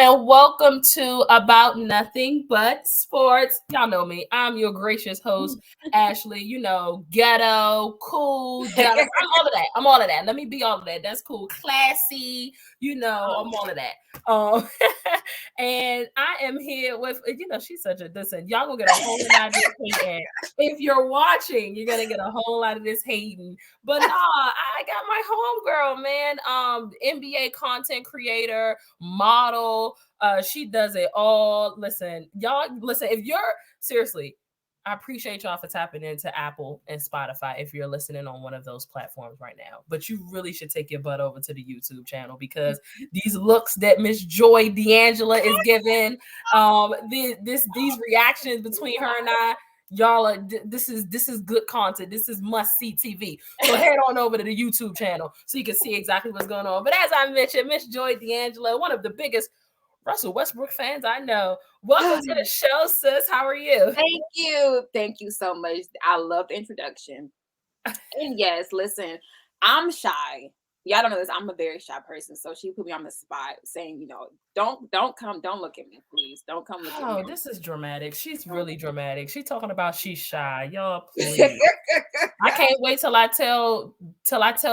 and welcome to About Nothing But Sports. Y'all know me. I'm your gracious host, Ashley. You know, ghetto, cool, jealous. I'm all of that. I'm all of that. Let me be all of that. That's cool. Classy, you know, I'm all of that. And I am here with, she's such a, listen, y'all gonna get a whole lot of this hating. If you're watching, you're gonna get a whole lot of this hating. But nah, I got my homegirl, man. NBA content creator, model. She does it all. Listen, y'all, listen, if you're seriously, I appreciate y'all for tapping into Apple and Spotify if you're listening on one of those platforms right now. But you really should take your butt over to the YouTube channel because these looks that Miss Joy Deangela is giving, these reactions between her and I, y'all are this is good content. This is must see TV. So head on over to the YouTube channel so you can see exactly what's going on. But as I mentioned, Miss Joy Deangela, one of the biggest Russell Westbrook fans I know. Welcome to the show, sis. How are you? Thank you so much. I love the introduction. And yes, listen, I'm shy. Y'all don't know this. I'm a very shy person. So she put me on the spot saying, don't look at me, please. Don't come look at me. Oh, this is dramatic. She's really dramatic. She's talking about she's shy. Y'all, please. I can't wait till I tell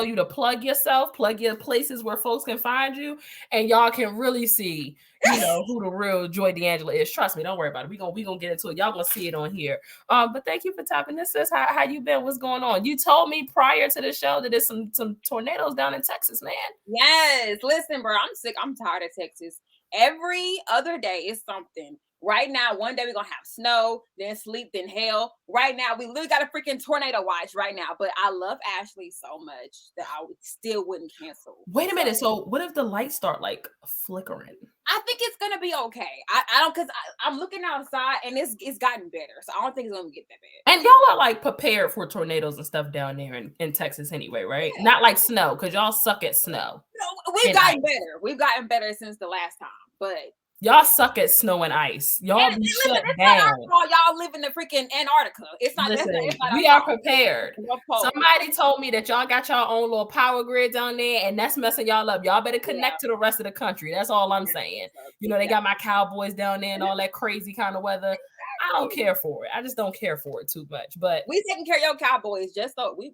you to plug yourself, plug your places where folks can find you, and y'all can really see, who the real Joy Deangela is. Trust me, don't worry about it. We gonna get into it. Y'all gonna see it on here. But thank you for tapping this, sis. How you been? What's going on? You told me prior to the show that there's some tornadoes down in Texas, man. Yes, listen, bro. I'm sick. I'm tired of Texas. Every other day is something. Right now, one day we're gonna have snow, then sleep, then hail. Right now, we literally got a freaking tornado watch right now. But I love Ashley so much that I still wouldn't cancel. Wait a minute. So what if the lights start like flickering? I think it's gonna be okay. I don't, because I'm looking outside and it's gotten better. So I don't think it's gonna get that bad. And y'all are like prepared for tornadoes and stuff down there in Texas anyway, right? Yeah. Not like snow, because y'all suck at snow. No, we've gotten better. We've gotten better since the last time, but y'all suck at snow and ice. Y'all be shut down. Y'all live in the freaking Antarctica. It's not. Listen, it's not we are prepared. Somebody told me that y'all got your own little power grid down there, and that's messing y'all up. Y'all better connect to the rest of the country. That's all I'm saying. They got my Cowboys down there and all that crazy kind of weather. I don't care for it. I just don't care for it too much. But we taking care of your Cowboys just so we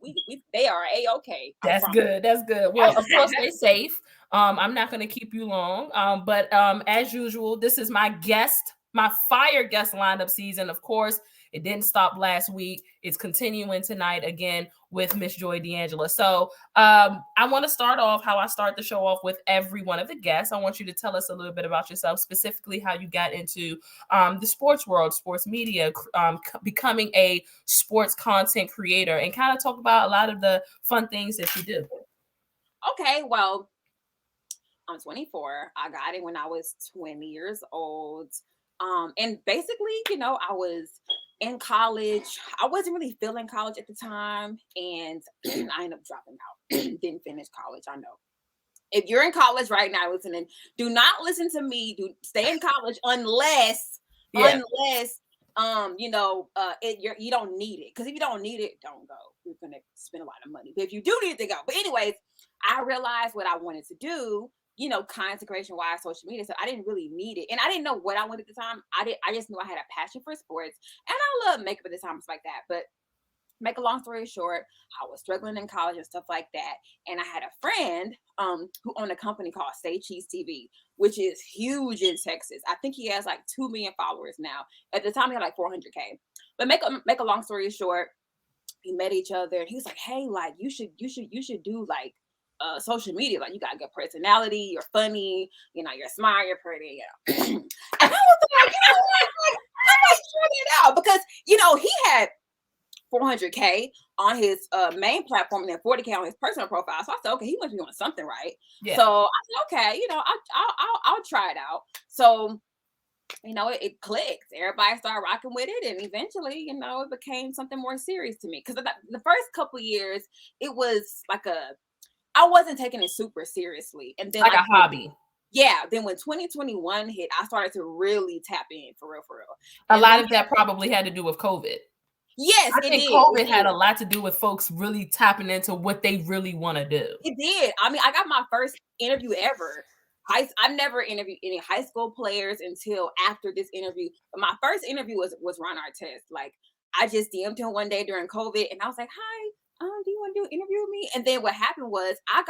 they are a-okay. That's good. That's good. Well, of course, stay safe. I'm not going to keep you long. But as usual, this is my fire guest lineup season. Of course, it didn't stop last week. It's continuing tonight again with Miss Joy Deangela. So I want to start off how I start the show off with every one of the guests. I want you to tell us a little bit about yourself, specifically how you got into the sports world, sports media, becoming a sports content creator, and kind of talk about a lot of the fun things that you do. Okay, well, I'm 24. I got it when I was 20 years old. And basically, I was in college. I wasn't really feeling college at the time, and I ended up dropping out. Didn't finish college. I know. If you're in college right now listening, do not listen to me. Stay in college unless you don't need it. Because if you don't need it, don't go. You're gonna spend a lot of money. But if you do need to go. But anyways, I realized what I wanted to do. Content creation wise, social media. So I didn't really need it. And I didn't know what I wanted at the time. I just knew I had a passion for sports. And I love makeup at the time, stuff like that. But make a long story short, I was struggling in college and stuff like that. And I had a friend who owned a company called Say Cheese TV, which is huge in Texas. I think he has like 2 million followers now. At the time, he had like 400K. But make a long story short, we met each other and he was like, hey, like you should do like social media. Like you got a good personality, you're funny, you're smart, you're pretty, and I was like, I must try it out because he had 400K on his main platform and then 40K on his personal profile. So I said, okay, he must be doing something right. Yeah. So I said, okay, I'll try it out. So it clicked. Everybody started rocking with it, and eventually, it became something more serious to me. Because the first couple of years, it was like I wasn't taking it super seriously, and then like a hobby. Yeah. Then when 2021 hit, I started to really tap in for real. A lot of that probably had to do with COVID. Yes, I think COVID had a lot to do with folks really tapping into what they really want to do. It did. I mean, I got my first interview ever I've never interviewed any high school players until after this interview. But my first interview was Ron Artest. Like I just DM'd him one day during COVID, and I was like, "Hi, do you want to do an interview with me?" And then what happened was I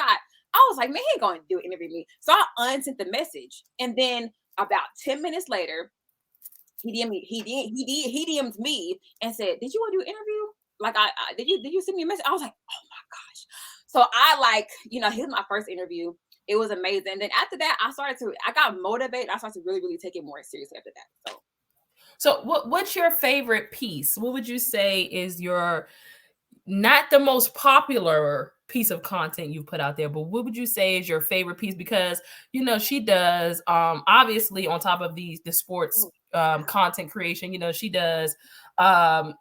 was like, "Man, he ain't going to do an interview with me." So I unsent the message, and then about 10 minutes later, he DM'd me and said, "Did you want to do an interview? Like, did you send me a message?" I was like, "Oh my gosh!" So I like, here's my first interview. It was amazing. Then after that, I got motivated. I started to really, really take it more seriously after that. So what's your favorite piece? What would you say is your not the most popular piece of content you've put out there, but what would you say is your favorite piece? Because she does obviously on top of the sports Oh, content creation, she does um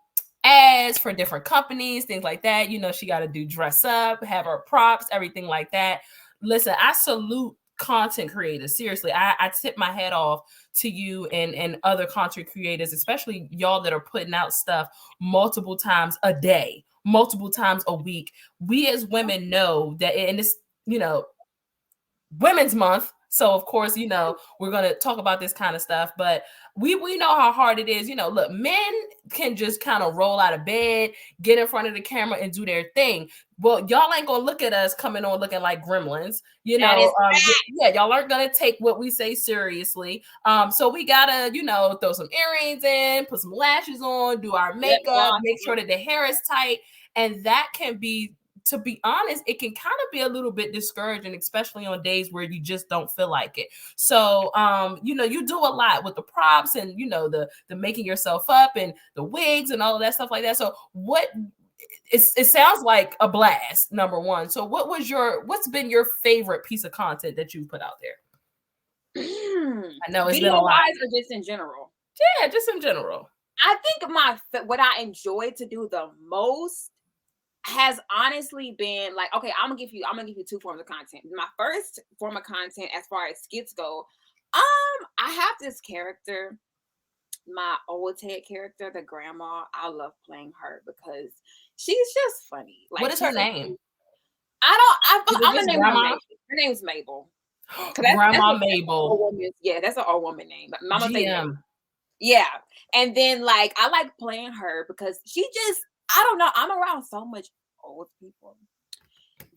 ads for different companies, things like that. She got to do dress up, have her props, everything like that. Listen, I salute content creators. Seriously, I tip my head off to you and other content creators, especially y'all that are putting out stuff multiple times a day, multiple times a week. We as women know that, and it's, Women's Month. So of course, we're gonna talk about this kind of stuff, but we know how hard it is. Look, men can just kind of roll out of bed, get in front of the camera, and do their thing. Well, y'all ain't gonna look at us coming on looking like gremlins. that is Yeah, y'all aren't gonna take what we say seriously. So we gotta, throw some earrings in, put some lashes on, do our lip makeup, gloss. make sure that the hair is tight, and that can be, to be honest, it can kind of be a little bit discouraging, especially on days where you just don't feel like it. So, you do a lot with the props and, the making yourself up and the wigs and all of that stuff like that. So it sounds like a blast, number one. So what's been your favorite piece of content that you've put out there? I know it's been Video a lot. wise or just in general? Yeah, just in general. I think what I enjoy to do the most has honestly been like, okay, I'm gonna give you two forms of content. My first form of content, as far as skits go, I have this character, my old Ted character, the grandma. I love playing her because she's just funny. What Like is her she's name? I Is it I'm gonna just name her Grandma? Mabel. Her name's Mabel. Cause that's Grandma a old Mabel. woman. Yeah, that's an old woman name. But Mama say Mabel. GM. Yeah. And then like I like playing her because she just, I don't know, I'm around so much old people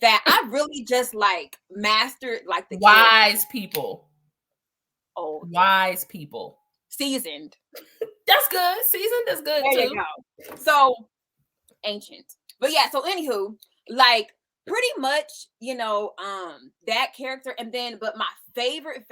that I really just like mastered like the character. Wise people. Old, Wise people. seasoned. That's good. Seasoned is good There you too. go. So ancient. But yeah, so anywho, like pretty much, that character. And then but my favorite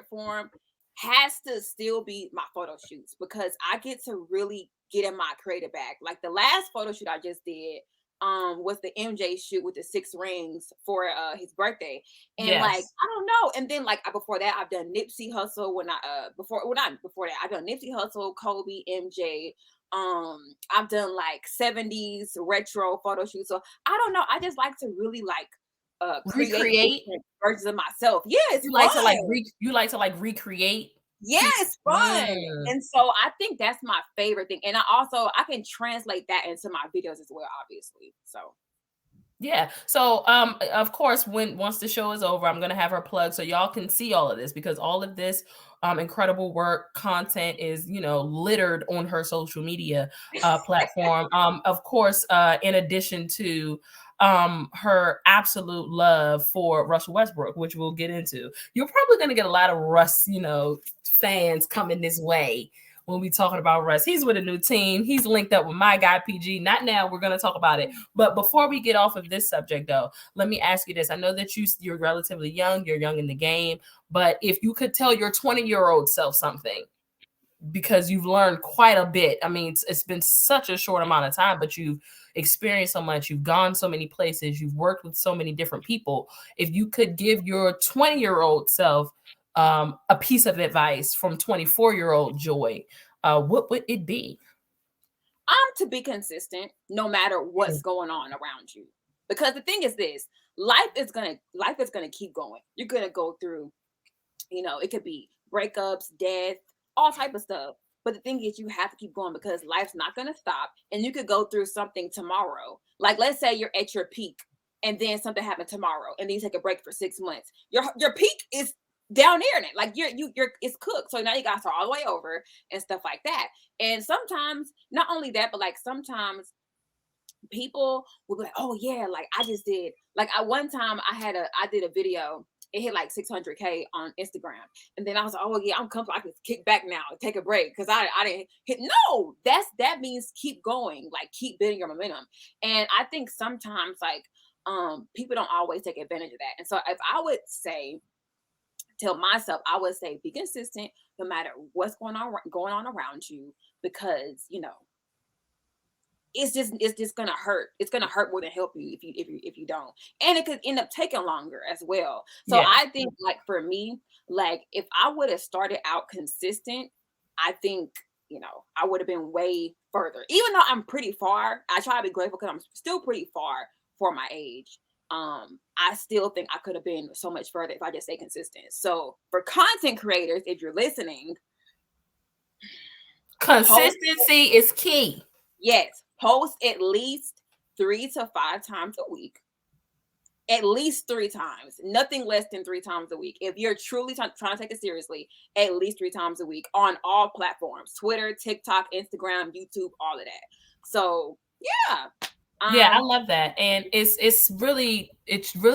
form has to still be my photo shoots because I get to really get in my creative bag. Like the last photo shoot I just did was the MJ shoot with the 6 rings for his birthday. And like Yes. I don't know. And then like before that I've done Nipsey Hussle when I before well not before that I've done Nipsey Hussle, Kobe, MJ. I've done like 70s retro photo shoots. So I don't know. I just like to really like create Recreate. different versions of myself. Yeah, it's You fun. like to like you like to like recreate Yeah, pieces. it's fun. And so I think that's my favorite thing. And I can translate that into my videos as well, obviously. So Yeah. So of course once the show is over, I'm gonna have her plug so y'all can see all of this because all of this incredible work content is littered on her social media platform. Of course, in addition to her absolute love for Russell Westbrook, which we'll get into. You're probably gonna get a lot of Russ, fans coming this way when we talking about Russ. He's with a new team. He's linked up with my guy PG. Not now. We're going to talk about it. But before we get off of this subject, though, let me ask you this. I know that you're relatively young. You're young in the game. But if you could tell your 20-year-old self something, because you've learned quite a bit. I mean, it's been such a short amount of time, but you've experienced so much. You've gone so many places. You've worked with so many different people. If you could give your 20-year-old self a piece of advice from 24-year-old Joy, what would it be? to be consistent no matter what's going on around you. Because the thing is this, life is gonna keep going. You're gonna go through, it could be breakups, death, all type of stuff. But the thing is you have to keep going because life's not gonna stop and you could go through something tomorrow. Like let's say you're at your peak and then something happened tomorrow, and then you take a break for 6 months. Your peak is down there in it. Like you're it's cooked. So now you gotta start all the way over and stuff like that. And sometimes not only that, but like sometimes people will be like, oh yeah, like I just did like I one time I did a video. It hit like 600K on Instagram, and then I was like, oh yeah, I'm comfortable. I can kick back now, take a break because I didn't hit. No, that means keep going, like keep building your momentum. And I think sometimes like people don't always take advantage of that. And so if I would say tell myself, I would say be consistent no matter what's going on around you, because it's just gonna hurt. It's gonna hurt more than help you if you don't. And it could end up taking longer as well. So Yeah. I think like for me, like if I would have started out consistent, I think, I would have been way further. Even though I'm pretty far, I try to be grateful because I'm still pretty far for my age. I still think I could have been so much further if I just stay consistent. So for content creators, if you're listening, Consistency is key. yes, post at least 3 to 5 times a week. At least 3 times, nothing less than 3 times a week. If you're truly trying to take it seriously, at least 3 times a week on all platforms: Twitter, TikTok, Instagram, YouTube, all of that. So yeah. Yeah, I love that. And it's really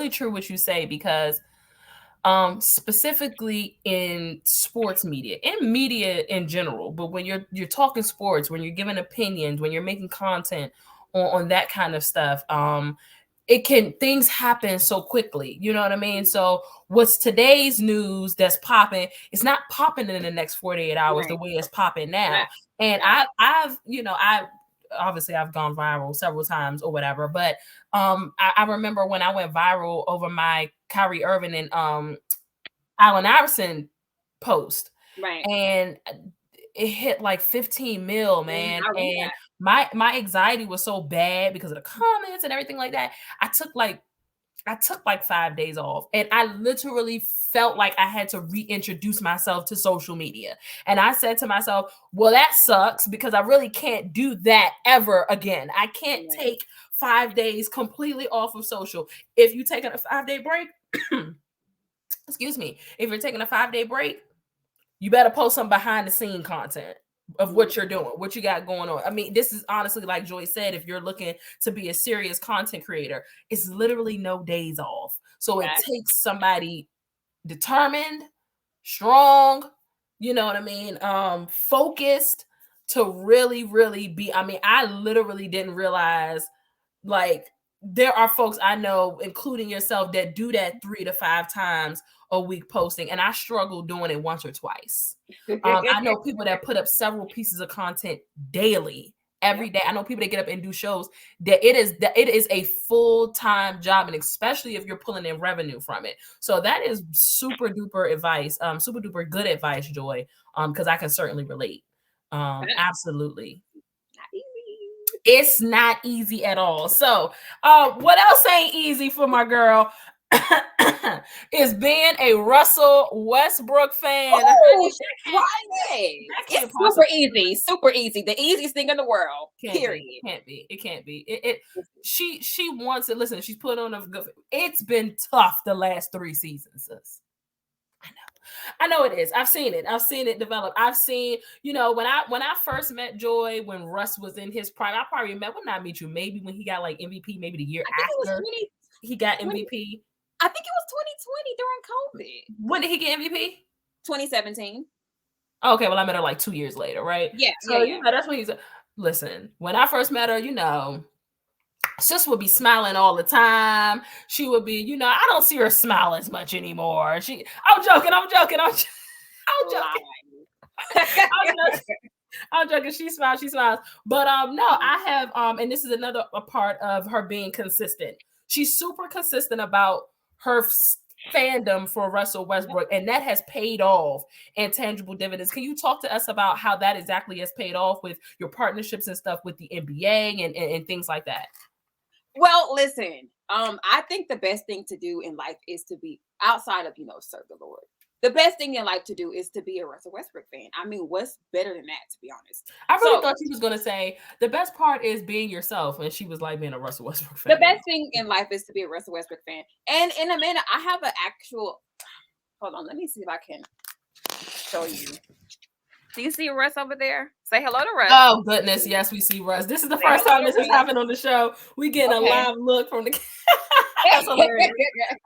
true what you say, because specifically in sports media, in media in general, but when you're talking sports, when you're giving opinions, when you're making content on that kind of stuff, things happen so quickly, you know what I mean? So what's today's news that's popping, it's not popping in the next 48 hours the Right. way it's popping now. Right. And Right. I obviously I've gone viral several times or whatever, but I remember when I went viral over my Kyrie Irving and Allen Iverson post, Right. and it hit like 15 mil, man. I remember And that. my anxiety was so bad because of the comments and everything like that. I took like 5 days off, and I literally felt like I had to reintroduce myself to social media. And I said to myself, well, that sucks, because I really can't do that ever again. I can't Right. take 5 days completely off of social. If you taking a 5-day break, excuse me, if you're taking a 5-day break, you better post some behind the scene content of what you're doing, what you got going on. I mean, this is honestly, like Joy said, if you're looking to be a serious content creator, it's literally no days off. So it Right. takes somebody determined, strong, you know what I mean, focused, to really, really be. I mean, I literally didn't realize, like, there are folks I know, including yourself, that do that 3 to 5 times a week posting, and I struggle doing it once or twice. I know people that put up several pieces of content daily, every Yep. day. I know people that get up and do shows that it is a full-time job, and especially if you're pulling in revenue from it. So that is super duper advice, super duper good advice, Joy. Because I can certainly relate. Absolutely. Not easy. It's not easy at all. So, what else ain't easy for my girl is being a Russell Westbrook fan. Oh, Honey, that's right. that can't It's super possibly easy. Super easy. The easiest thing in the world. can't be. Period. Can't be. It can't be. She wants it. Listen, she's put on a good. It's been tough the last 3 seasons, sis. I know it is. I've seen it. I've seen it develop. I've seen, when I first met Joy, when Russ was in his prime, I probably met, when I meet you, maybe when he got like MVP, maybe the year I think it was after 20. he got 20 MVP. I think it was 2020 during COVID. When did he get MVP? 2017. Okay, well, I met her like 2 years later, right? Yeah. So, Yeah. that's when listen, when I first met her, sis would be smiling all the time. She would be, I don't see her smile as much anymore. I'm joking. I'm joking. I'm joking. I'm joking. She smiles. But no, I have and this is another part of her being consistent. She's super consistent about her fandom for Russell Westbrook, and that has paid off in tangible dividends. Can you talk to us about how that exactly has paid off with your partnerships and stuff with the NBA and things like that? Well, listen, I think the best thing to do in life is to be outside of, serve the Lord. the best thing in life to do is to be a Russell Westbrook fan. I mean, what's better than that, to be honest? I really thought she was going to say the best part is being yourself, and she was like being a Russell Westbrook fan. The best thing in life is to be a Russell Westbrook fan. And in a minute, I have an actual. Hold on, let me see if I can show you. Do you see Russ over there? Say hello to Russ. Oh goodness, yes, we see Russ. This is the first time this has happened on the show. We getting a live look from the. That's hilarious.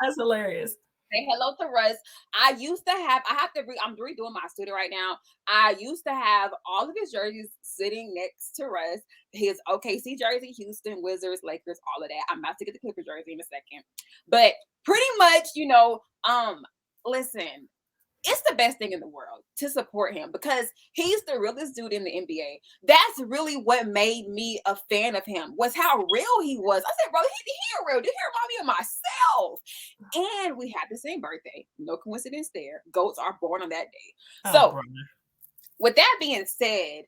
That's hilarious. Say hello to Russ. I have to I'm redoing my studio right now. I used to have all of his jerseys sitting next to Russ. His OKC jersey, Houston, Wizards, Lakers, all of that. I'm about to get the Clipper jersey in a second. But pretty much, listen, it's the best thing in the world to support him because he's the realest dude in the NBA. That's really what made me a fan of him, was how real he was. I said, bro, he real. He remind me of myself. And we had the same birthday. No coincidence there. Goats are born on that day. So with that being said,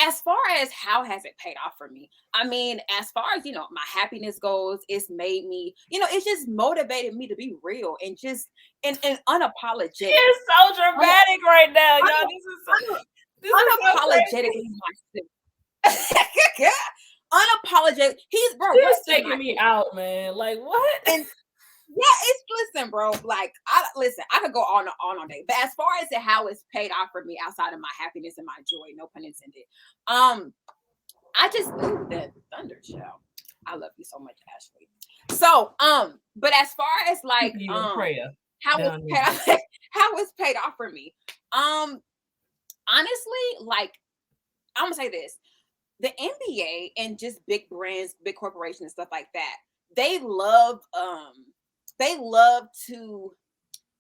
as far as how has it paid off for me, I mean, as far as, my happiness goes, it's made me, it's just motivated me to be real and just and unapologetic. She is so dramatic right now, y'all. This is unapologetically myself. Unapologetic. He's taking me out, man. Like what? And listen, bro. Like I could go on all day. But as far as how it's paid off for me outside of my happiness and my joy, no pun intended. I just the Thunder Show. I love you so much, Ashley. So, but as far as like how it's paid off for me. Honestly, like I'm gonna say this. The NBA and just big brands, big corporations and stuff like that, they love to,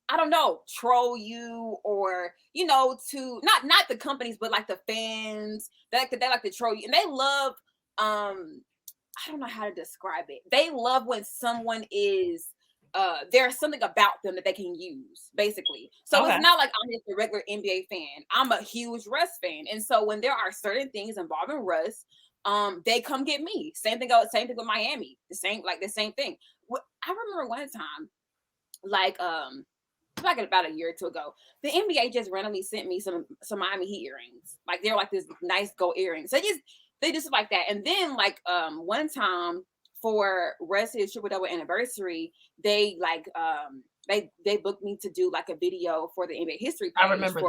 I don't know, troll you or, to not the companies, but like the fans, they like to troll you. And they love, I don't know how to describe it. They love when someone is, there's something about them that they can use, basically. So It's not like I'm just a regular NBA fan. I'm a huge Russ fan. And so when there are certain things involving Russ, they come get me. Same thing with Miami. The same thing. I remember one time, like about a year or two ago, the NBA just randomly sent me some Miami Heat earrings. Like they're like this nice gold earrings. So they just like that. And then like one time for Russ's triple double anniversary, they like they booked me to do like a video for the NBA history page. I remember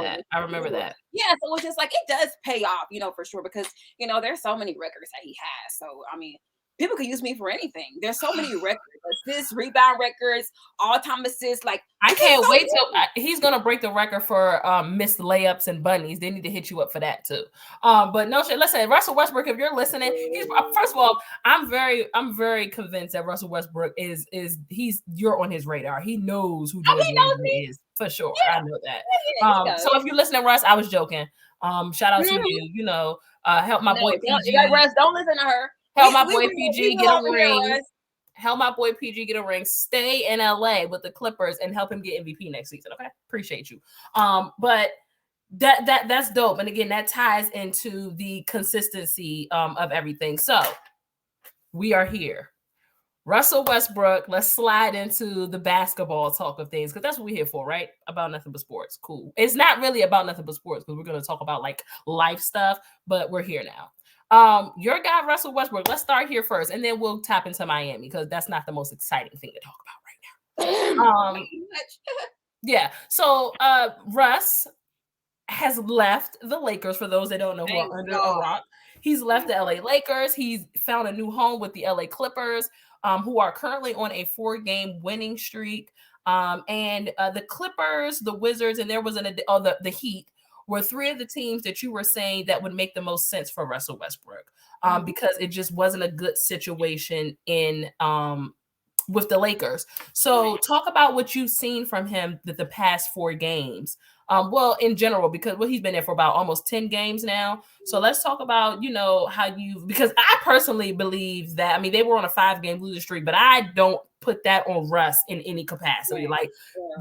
that. Yeah, so it's just like it does pay off, for sure, because there's so many records that he has. So I mean, people can use me for anything. There's so many records, assists, rebound records, all-time assists. Like I can't wait till he's gonna break the record for missed layups and bunnies. They need to hit you up for that too. But no shit. Listen, Russell Westbrook, if you're listening, he's first of all, I'm very convinced that Russell Westbrook you're on his radar. He knows who Joy Deangela is for sure. Yeah. I know that. So if you're listening, Russ, I was joking. Shout out to you. Help my boy PG. Russ, don't listen to her. Help my boy PG get a ring. Help my boy PG get a ring. Stay in LA with the Clippers and help him get MVP next season. Okay, appreciate you. But that's dope. And again, that ties into the consistency of everything. So we are here. Russell Westbrook. Let's slide into the basketball talk of things because that's what we're here for, right? About nothing but sports. Cool. It's not really about nothing but sports because we're going to talk about like life stuff, but we're here now. Your guy Russell Westbrook. Let's start here first, and then we'll tap into Miami because that's not the most exciting thing to talk about right now. Yeah. So, Russ has left the Lakers. For those that don't know who are under a rock, he's left the LA Lakers. He's found a new home with the LA Clippers, who are currently on a 4-game winning streak. And the Clippers, the Wizards, and there was the Heat. Were 3 of the teams that you were saying that would make the most sense for Russell Westbrook because it just wasn't a good situation with the Lakers. So talk about what you've seen from him the past 4 games. Well, in general, because he's been there for about almost 10 games now. So let's talk about, how because I personally believe that, I mean, they were on a 5-game losing streak, but I don't put that on Russ in any capacity. Like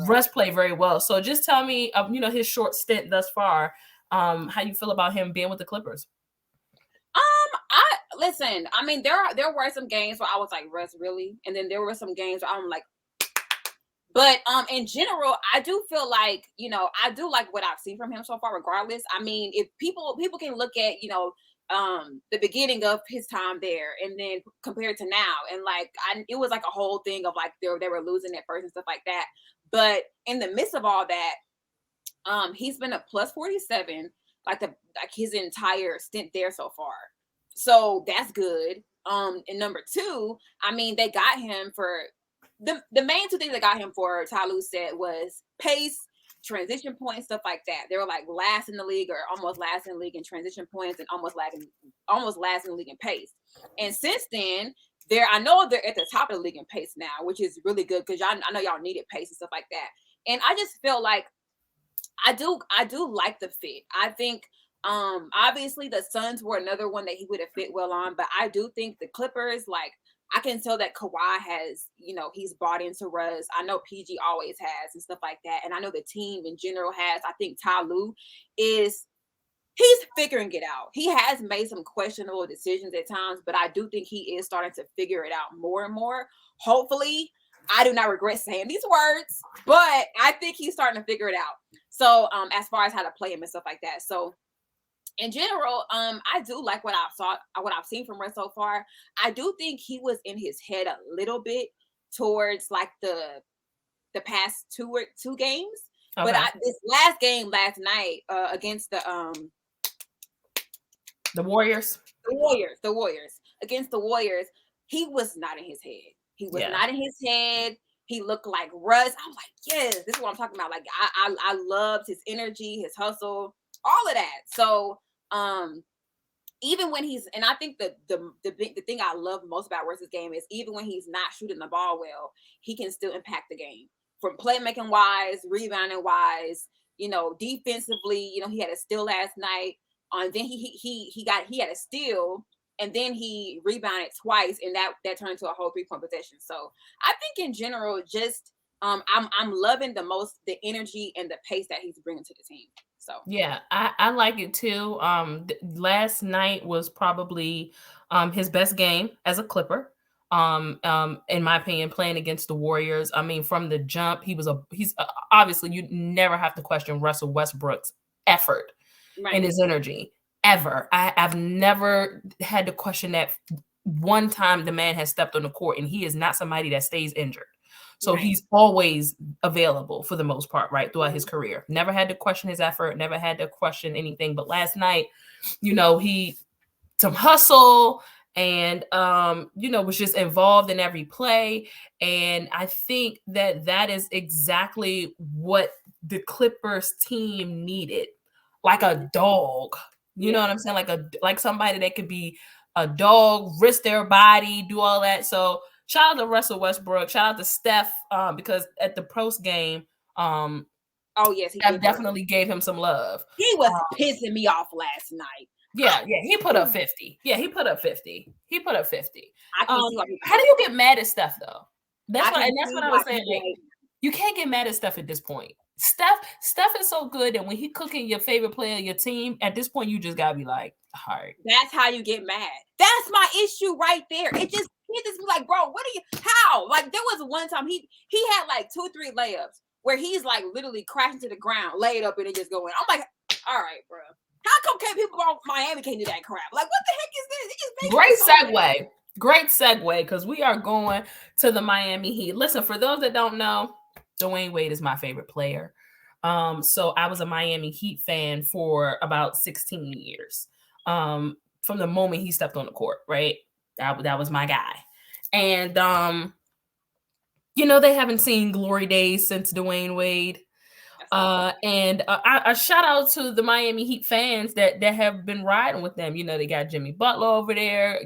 Russ played very well. So just tell me, his short stint thus far, how you feel about him being with the Clippers. Listen, I mean, there were some games where I was like, Russ, really? And then there were some games where I'm like, But in general, I do feel like, I do like what I've seen from him so far, regardless. I mean, if people can look at, the beginning of his time there and then compared to now, and like it was like a whole thing of like they were losing at first and stuff like that. But in the midst of all that, he's been a plus 47 like his entire stint there so far. So that's good. And number two, I mean, they got him for the main two things they got him for, Ty Lue said, was pace, transition points, stuff like that. They were like last in the league or almost last in the league in transition points and almost last in the league in pace. And since then, I know they're at the top of the league in pace now, which is really good because I know y'all needed pace and stuff like that. And I just feel like I do like the fit. I think obviously the Suns were another one that he would have fit well on, but I do think the Clippers, like, I can tell that Kawhi has, he's bought into Russ. I know PG always has and stuff like that. And I know the team in general has. I think Ty Lue he's figuring it out. He has made some questionable decisions at times, but I do think he is starting to figure it out more and more. Hopefully, I do not regret saying these words, but I think he's starting to figure it out. So, as far as how to play him and stuff like that. So, in general, I do like what I've seen from Russ so far. I do think he was in his head a little bit towards like the past two games. Okay. But this last game last night against the Warriors. The Warriors. Against the Warriors, he was not in his head. He was not in his head. He looked like Russ. I was like, yes, this is what I'm talking about. Like, I loved his energy, his hustle, all of that. So, even when and I think the thing I love most about Russ's game is even when he's not shooting the ball well, he can still impact the game from playmaking wise, rebounding wise, defensively. He had a steal last night. And then he had a steal, and then he rebounded twice, and that turned into a whole 3-point possession. So I think in general, just I'm loving the energy and the pace that he's bringing to the team. So yeah, I like it too. Last night was probably his best game as a Clipper. In my opinion, playing against the Warriors. I mean, from the jump, he's obviously you never have to question Russell Westbrook's effort. Right. And his energy ever. I've never had to question that one time the man has stepped on the court, and he is not somebody that stays injured. So he's always available for the most part, right, throughout his career. Never had to question his effort, never had to question anything. But last night, he some hustle and, was just involved in every play. And I think that is exactly what the Clippers team needed. Like a dog, you know what I'm saying? Like somebody that could be a dog, risk their body, do all that. So shout out to Russell Westbrook. Shout out to Steph, because at the post game, oh yes, Steph definitely gave him some love. He was pissing me off last night. Yeah, he put up 50. Yeah, he put up 50. How do you get mad at Steph though? That's what I was saying. Like, you can't get mad at Steph at this point. Steph is so good that when he cooking your favorite player, your team, at this point, you just gotta be like, all right. That's how you get mad. That's my issue right there. It just be like, bro, how? Like, there was one time he had like 2 or 3 layups where he's like literally crashing to the ground, laid up, and it just going. I'm like, all right, bro. How come people from Miami can't do that crap? Like, what the heck is this? Great segue, because we are going to the Miami Heat. Listen, for those that don't know, Dwayne Wade is my favorite player. So I was a Miami Heat fan for about 16 years. From the moment he stepped on the court, right? That was my guy. And, they haven't seen glory days since Dwayne Wade. And a shout out to the Miami Heat fans that have been riding with them. They got Jimmy Butler over there,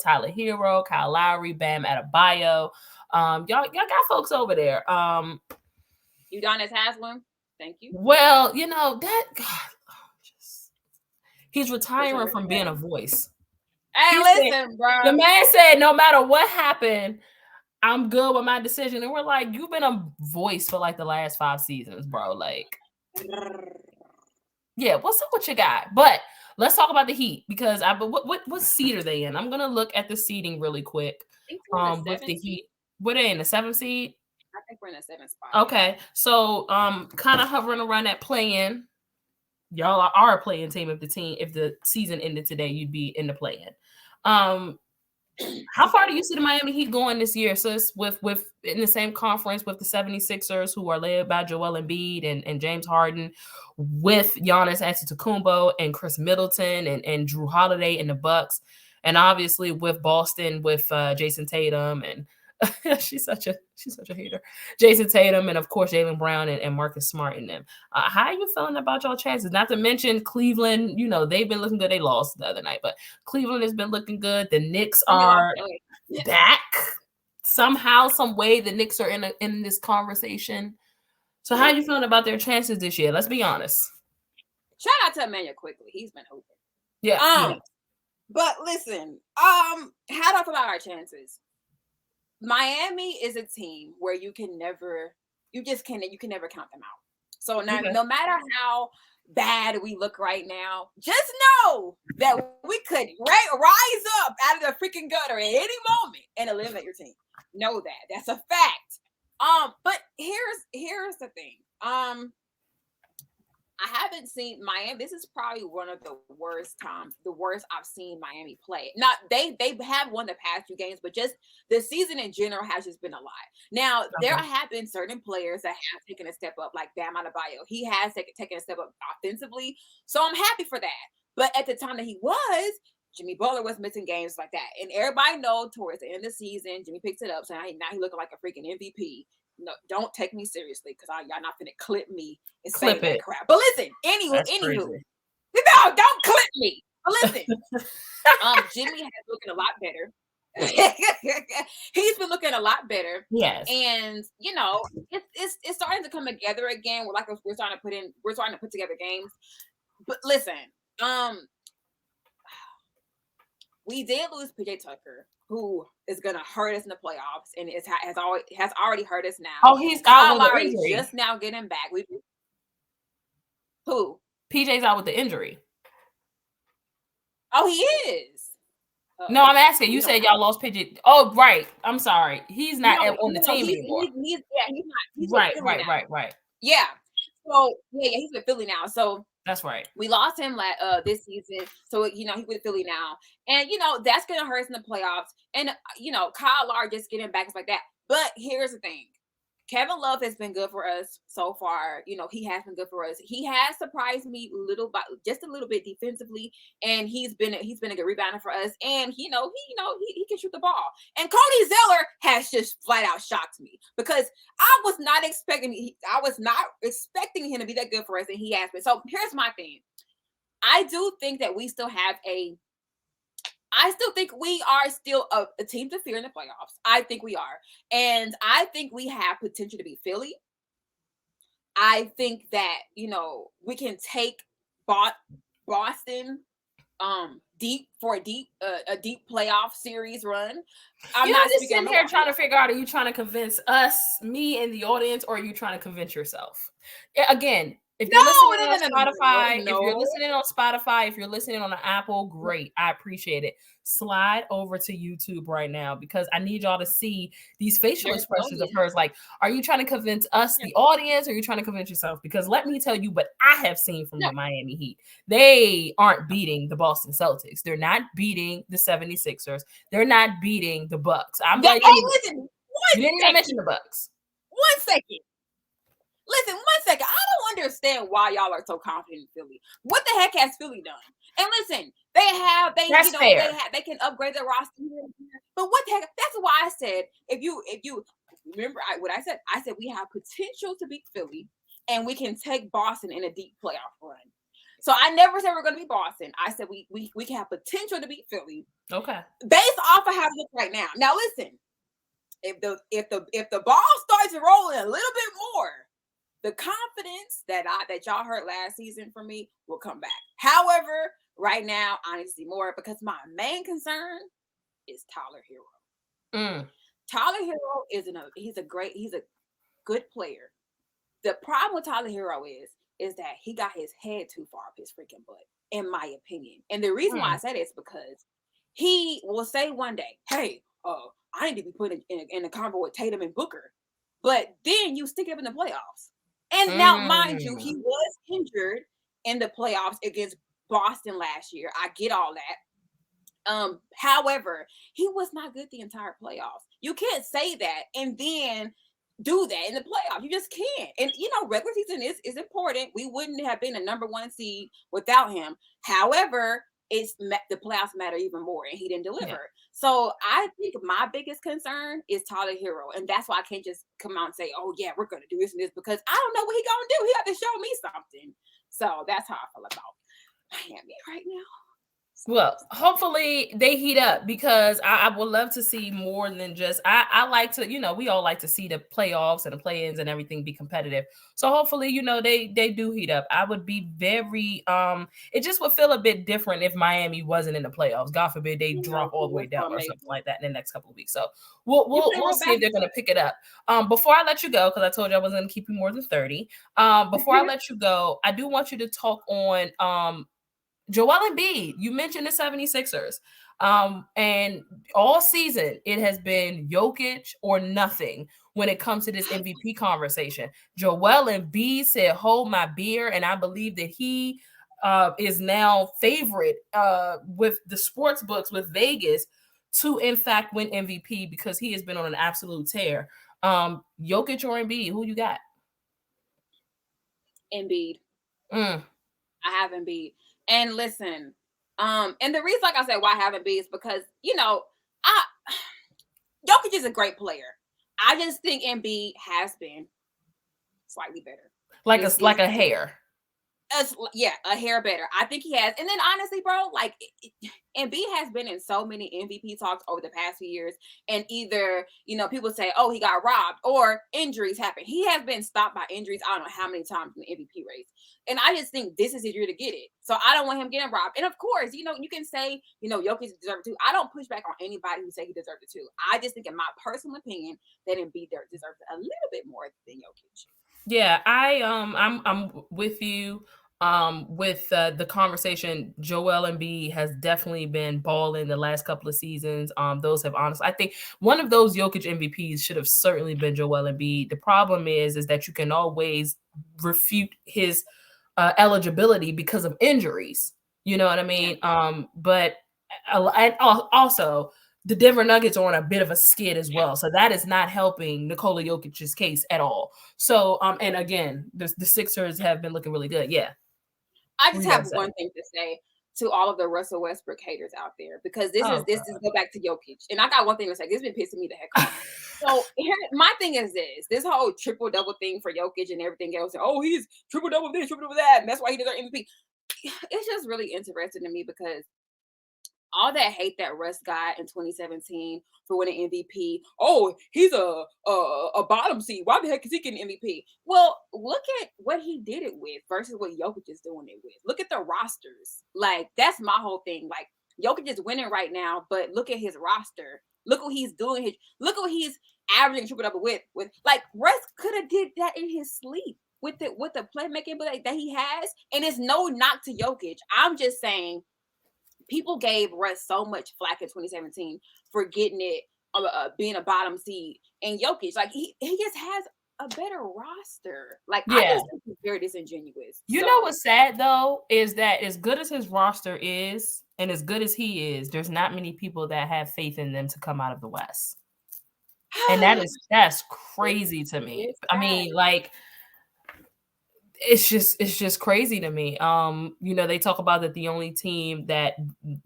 Tyler Hero, Kyle Lowry, Bam Adebayo. Y'all got folks over there. Udonis Haslem. Thank you. Well, he's retiring from being a voice. Hey, listen, bro. The man said, no matter what happened, I'm good with my decision. And we're like, you've been a voice for like the last 5 seasons, bro. Like, yeah, what's up with your guy? But let's talk about the Heat, because what seed are they in? I'm gonna look at the seeding really quick. With the Heat. What are they in, the 7th seed? I think we're in a 7th spot. Okay, so kind of hovering around that play-in. Y'all are a play-in team. If the season ended today, you'd be in the play-in. How far do you see the Miami Heat going this year, sis? With in the same conference with the 76ers, who are led by Joel Embiid and James Harden, with Giannis Antetokounmpo and Chris Middleton and Drew Holiday and the Bucks, and obviously with Boston with Jason Tatum and she's such a hater. Jason Tatum and of course Jaylen Brown and Marcus Smart in them. How are you feeling about y'all chances? Not to mention Cleveland. You know they've been looking good. They lost the other night, but Cleveland has been looking good. The Knicks are back somehow, some way. The Knicks are in this conversation. So how are you feeling about their chances this year? Let's be honest. Shout out to Emmanuel quickly. He's been open. Yeah. But listen, how do I feel about our chances? Miami is a team where you can never count them out. So no matter how bad we look right now, just know that we could rise up out of the freaking gutter at any moment and eliminate your team. Know that. That's a fact. But here's the thing. I haven't seen Miami. This is probably one of the worst I've seen Miami play. Not they have won the past 2 games, but just the season in general has just been a lot. Now, there have been certain players that have taken a step up, like Bam Adebayo. He has taken a step up offensively, so I'm happy for that. But at the time that he was, Jimmy Butler was missing games like that, and everybody knows towards the end of the season, Jimmy picks it up. So now he looking like a freaking MVP. No, don't take me seriously because y'all not finna clip me and say that crap. But listen, anywho, no, don't clip me. But listen, Jimmy has looking a lot better. He's been looking a lot better. Yes, and you know it's starting to come together again. We're starting to put together games. But listen, we did lose PJ Tucker, who is going to hurt us in the playoffs, and has already hurt us now. Oh, he's out with the injury. Just now getting back. Who? PJ's out with the injury. Oh, he is. No, I'm asking. You said y'all lost PJ. Oh, right. I'm sorry. He's not on the team anymore. He's right. Yeah. So he's with Philly now. So that's right. We lost him this season, so he's with Philly now, and that's gonna hurt us in the playoffs. And Kyle Lowry just getting back is like that. But here's the thing: Kevin Love has been good for us so far. He has been good for us. He has surprised me just a little bit defensively, and he's been a good rebounder for us. And he can shoot the ball. And Cody Zeller has just flat out shocked me because I was not expecting him to be that good for us, and he has been. So here's my thing: I do think that we still have I still think we are still a team to fear in the playoffs. I think we are. And I think we have potential to beat Philly. I think that, we can take Boston deep for a deep playoff series run. I'm not just sitting here trying to figure out, are you trying to convince us, me, and the audience, or are you trying to convince yourself? Again, if you're listening on Spotify, if you're listening on an Apple, great. I appreciate it. Slide over to YouTube right now because I need y'all to see these facial expressions of hers. Like, are you trying to convince us, the audience, or are you trying to convince yourself? Because let me tell you what I have seen from the Miami Heat. They aren't beating the Boston Celtics. They're not beating the 76ers. They're not beating the Bucks. Listen, you didn't even mention the Bucks. 1 second. Listen, 1 second. I don't understand why y'all are so confident in Philly. What the heck has Philly done? And listen, they can upgrade their roster. But what the heck? That's why I said if you remember what I said. I said we have potential to beat Philly, and we can take Boston in a deep playoff run. So I never said we're going to beat Boston. I said we can have potential to beat Philly. Okay. Based off of how it looks right now. Now listen, if the ball starts rolling a little bit more, the confidence that y'all heard last season from me will come back. However, right now I need to see more because my main concern is Tyler Hero. Tyler Hero he's a good player. The problem with Tyler Hero is that he got his head too far up his freaking butt, in my opinion. And the reason why I say this is because he will say one day, "Hey, I need to be put in a convo with Tatum and Booker." but then you stick it up in the playoffs. And now, mind you, he Mm. was injured in the playoffs against Boston last year. I get all that. However, he was not good the entire playoffs. You can't say that and then do that in the playoffs. You just can't. And regular season is important. We wouldn't have been a number one seed without him. However, the playoffs matter even more, and he didn't Yeah. deliver. So I think my biggest concern is Tyler Hero, and that's why I can't just come out and say, "Oh yeah, we're gonna do this and this," because I don't know what he's gonna do. He have to show me something. So that's how I feel about Miami right now. Well, hopefully they heat up, because I would love to see more than just I like to, we all like to see the playoffs and the play-ins and everything be competitive. So hopefully, they do heat up. I would be very it just would feel a bit different if Miami wasn't in the playoffs. God forbid they drop all the way That's so down or something amazing. like that in the next couple of weeks. So we'll You we'll, play we'll real see if they're gonna basketball. pick it up. Before I let you go, because I told you I wasn't gonna keep you more than 30. Before I let you go, I do want you to talk on Joel Embiid. You mentioned the 76ers. And all season it has been Jokic or nothing when it comes to this MVP conversation. Joel Embiid said, "Hold my beer," and I believe that he is now favorite with the sports books with Vegas to, in fact, win MVP, because he has been on an absolute tear. Jokic or Embiid, who you got? Embiid. Mm. I have Embiid. And listen, and the reason, like I said, why I have Embiid is because I Jokic is a great player. I just think Embiid has been slightly better. Like a hair. A hair better. I think he has. And then honestly, bro, like Embiid has been in so many MVP talks over the past few years, and either people say, "Oh, he got robbed," or injuries happen. He has been stopped by injuries. I don't know how many times in the MVP race, and I just think this is his year to get it. So I don't want him getting robbed. And of course, you can say Jokic deserved it too. I don't push back on anybody who say he deserved it too. I just think, in my personal opinion, that Embiid deserves it a little bit more than Jokic. Yeah, I'm with you. With the conversation, Joel Embiid has definitely been balling the last couple of seasons. Those have honestly, I think one of those Jokic MVPs should have certainly been Joel Embiid. The problem is that you can always refute his eligibility because of injuries. You know what I Yeah. mean? But and also the Denver Nuggets are on a bit of a skid as well. So that is not helping Nikola Jokic's case at all. So, and again, the Sixers have been looking really good. Yeah. I What just you got to have say? one thing to say to all of the Russell Westbrook haters out there, because this Oh, is go back to Jokic, and I got one thing to say. This has been pissing me the heck off. So my thing is this whole triple double thing for Jokic and everything else. Oh, he's triple double this, triple double that, and that's why he deserves MVP. It's just really interesting to me, because all that hate that Russ got in 2017 for winning MVP. Oh, he's a bottom seed. Why the heck is he getting MVP? Well, look at what he did it with versus what Jokic is doing it with. Look at the rosters. Like, that's my whole thing. Like, Jokic is winning right now, but look at his roster. Look what he's doing. Look what he's averaging triple double with. Like, Russ could have did that in his sleep with the playmaking that he has. And it's no knock to Jokic. I'm just saying, people gave Russ so much flack in 2017 for getting it, being a bottom seed. And Jokic, like, he just has a better roster. Like, I yeah. just think he's very disingenuous. You So know what's sad though is that as good as his roster is, and as good as he is, there's not many people that have faith in them to come out of the West, and that's crazy to me. it's I sad. mean, like, it's just crazy to me. They talk about that the only team that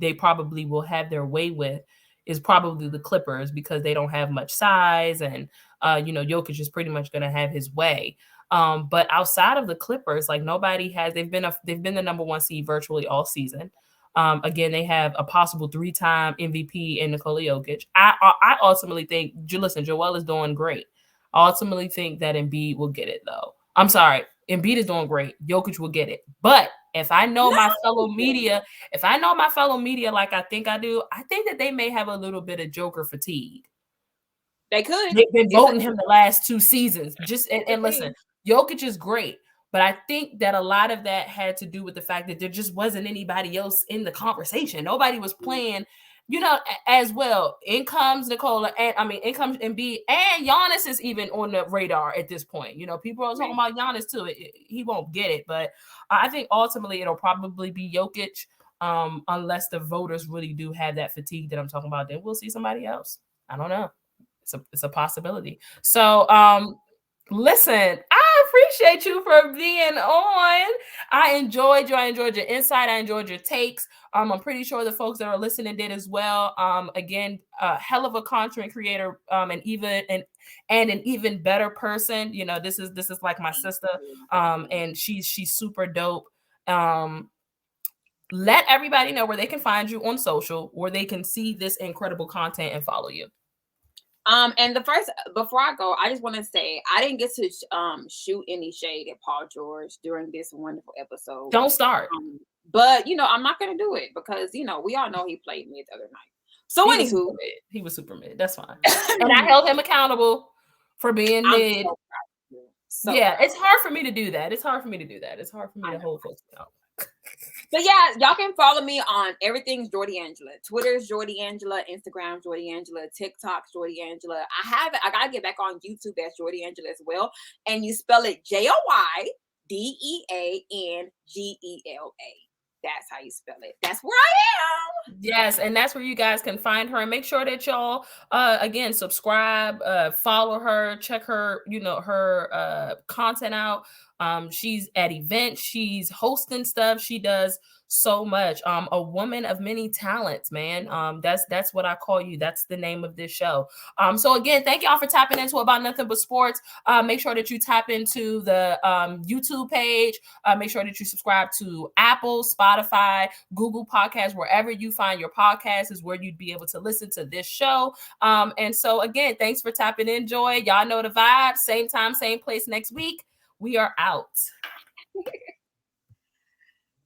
they probably will have their way with is probably the Clippers, because they don't have much size, and Jokic is pretty much going to have his way. But outside of the Clippers, like, nobody has. They've been the number one seed virtually all season. Again, they have a possible 3-time MVP in Nikola Jokic. I ultimately think, listen, Joel is doing great. I ultimately think that Embiid will get it, though. I'm sorry, Embiid is doing great. Jokic will get it. But if I know my fellow media, like I think I do, I think that they may have a little bit of Joker fatigue. They could. They've been voting him the last 2 seasons. And listen, Thing. Jokic is great, but I think that a lot of that had to do with the fact that there just wasn't anybody else in the conversation. Nobody was playing as well. In comes Nicola, and I mean, in comes Embiid, and Giannis is even on the radar at this point. People are talking about Giannis too. He won't get it, but I think ultimately it'll probably be Jokic, unless the voters really do have that fatigue that I'm talking about. Then we'll see somebody else. I don't know. It's a possibility. So, listen, I appreciate you for being on. I enjoyed you. I enjoyed your insight. I enjoyed your takes. I'm pretty sure the folks that are listening did as well. Again, a hell of a content creator, and an even better person. This is like my sister, and she's super dope. Let everybody know where they can find you on social, where they can see this incredible content and follow you. And before I go, I just want to say I didn't get to shoot any shade at Paul George during this wonderful episode. Don't start. But I'm not gonna do it because we all know he played mid the other night. So he was super mid. That's fine. And I held him accountable for being mid. It's hard for me to do that. It's hard for me to hold folks accountable. But yeah, y'all can follow me on everything's Joy Deangela. Twitter's Joy Deangela, Instagram Joy Deangela, TikTok's Joy Deangela. I gotta get back on YouTube as Joy Deangela as well. And you spell it JoyDeangela. That's how you spell it. That's where I am. Yes, and that's where you guys can find her. And make sure that y'all again subscribe, follow her, check her, her content out. She's at events, she's hosting stuff, she does so much. A woman of many talents, man. That's what I call you. That's the name of this show. So again, thank y'all for tapping into About Nothing But Sports. Make sure that you tap into the YouTube page. Make sure that you subscribe to Apple, Spotify, Google Podcasts, wherever you find your podcast is where you'd be able to listen to this show. And so again, thanks for tapping in, Joy. Y'all know the vibe. Same time, same place next week. We are out.